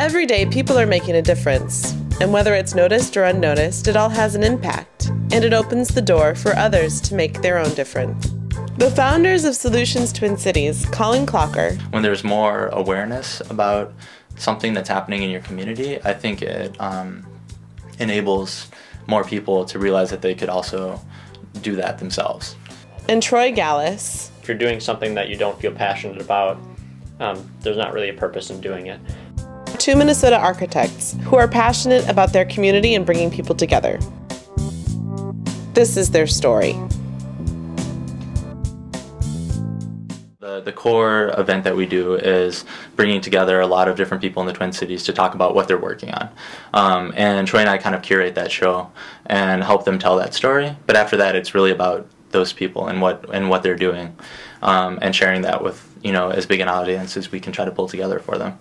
Every day, people are making a difference, and whether it's noticed or unnoticed, it all has an impact, and it opens the door for others to make their own difference. The founders of Solutions Twin Cities, Colin Clocker. When there's more awareness about something that's happening in your community, I think it enables more people to realize that they could also do that themselves. And Troy Gallus. If you're doing something that you don't feel passionate about, there's not really a purpose in doing it. Two Minnesota architects who are passionate about their community and bringing people together. This is their story. The core event that we do is bringing together a lot of different people in the Twin Cities to talk about what they're working on. And Troy and I kind of curate that show and help them tell that story. But after that, it's really about those people and what they're doing, and sharing that with, as big an audience as we can try to pull together for them.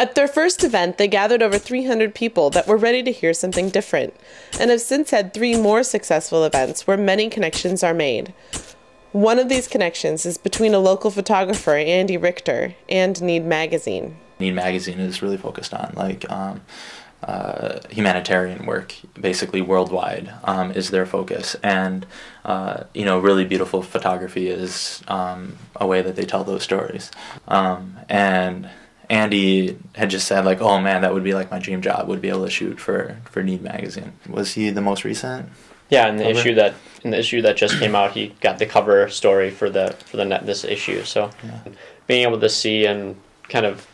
At their first event, they gathered over 300 people that were ready to hear something different, and have since had 3 more successful events where many connections are made. One of these connections is between a local photographer, Andy Richter, and Need Magazine. Need Magazine is really focused on humanitarian work, basically worldwide, is their focus. And really beautiful photography is a way that they tell those stories. And Andy had just said, like, oh man, that would be like my dream job, would be able to shoot for Need Magazine. Was he the most recent? Yeah, in the issue that just came out, he got the cover story for this issue. So, yeah. Being able to see and kind of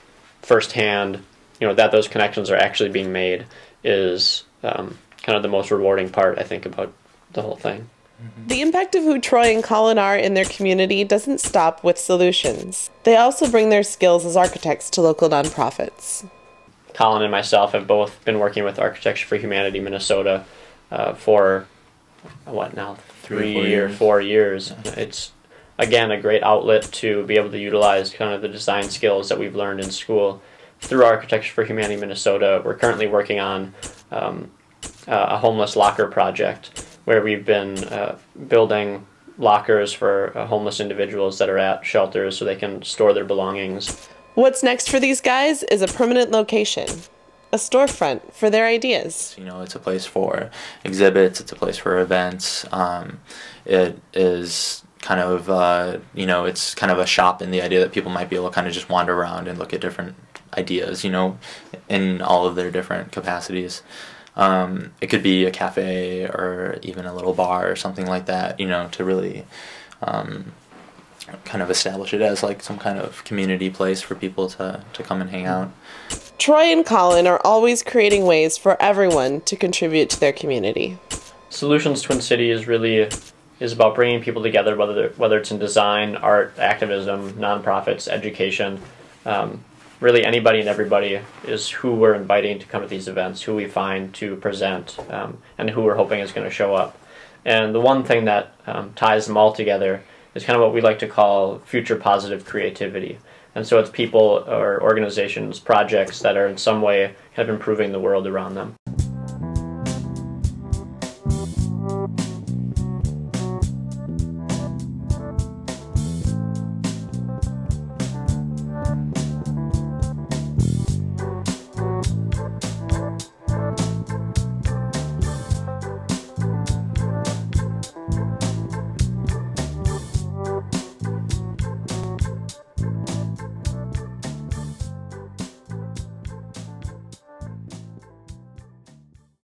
firsthand, that those connections are actually being made is kind of the most rewarding part, I think, about the whole thing. The impact of who Troy and Colin are in their community doesn't stop with Solutions. They also bring their skills as architects to local nonprofits. Colin and myself have both been working with Architecture for Humanity Minnesota for, what now, 3 or 4 years. It's, again, a great outlet to be able to utilize kind of the design skills that we've learned in school through Architecture for Humanity Minnesota. We're currently working on a homeless locker project where we've been building lockers for homeless individuals that are at shelters so they can store their belongings. What's next for these guys is a permanent location, a storefront for their ideas. It's a place for exhibits, it's a place for events. It is kind of, it's kind of a shop in the idea that people might be able to kind of just wander around and look at different ideas, in all of their different capacities. It could be a cafe or even a little bar or something like that, to really kind of establish it as like some kind of community place for people to come and hang out. Troy and Colin are always creating ways for everyone to contribute to their community. Solutions Twin Cities really is about bringing people together, whether it's in design, art, activism, nonprofits, education. Really anybody and everybody is who we're inviting to come to these events, who we find to present, and who we're hoping is going to show up. And the one thing that ties them all together is kind of what we like to call future positive creativity. And so it's people or organizations, projects that are in some way kind of improving the world around them.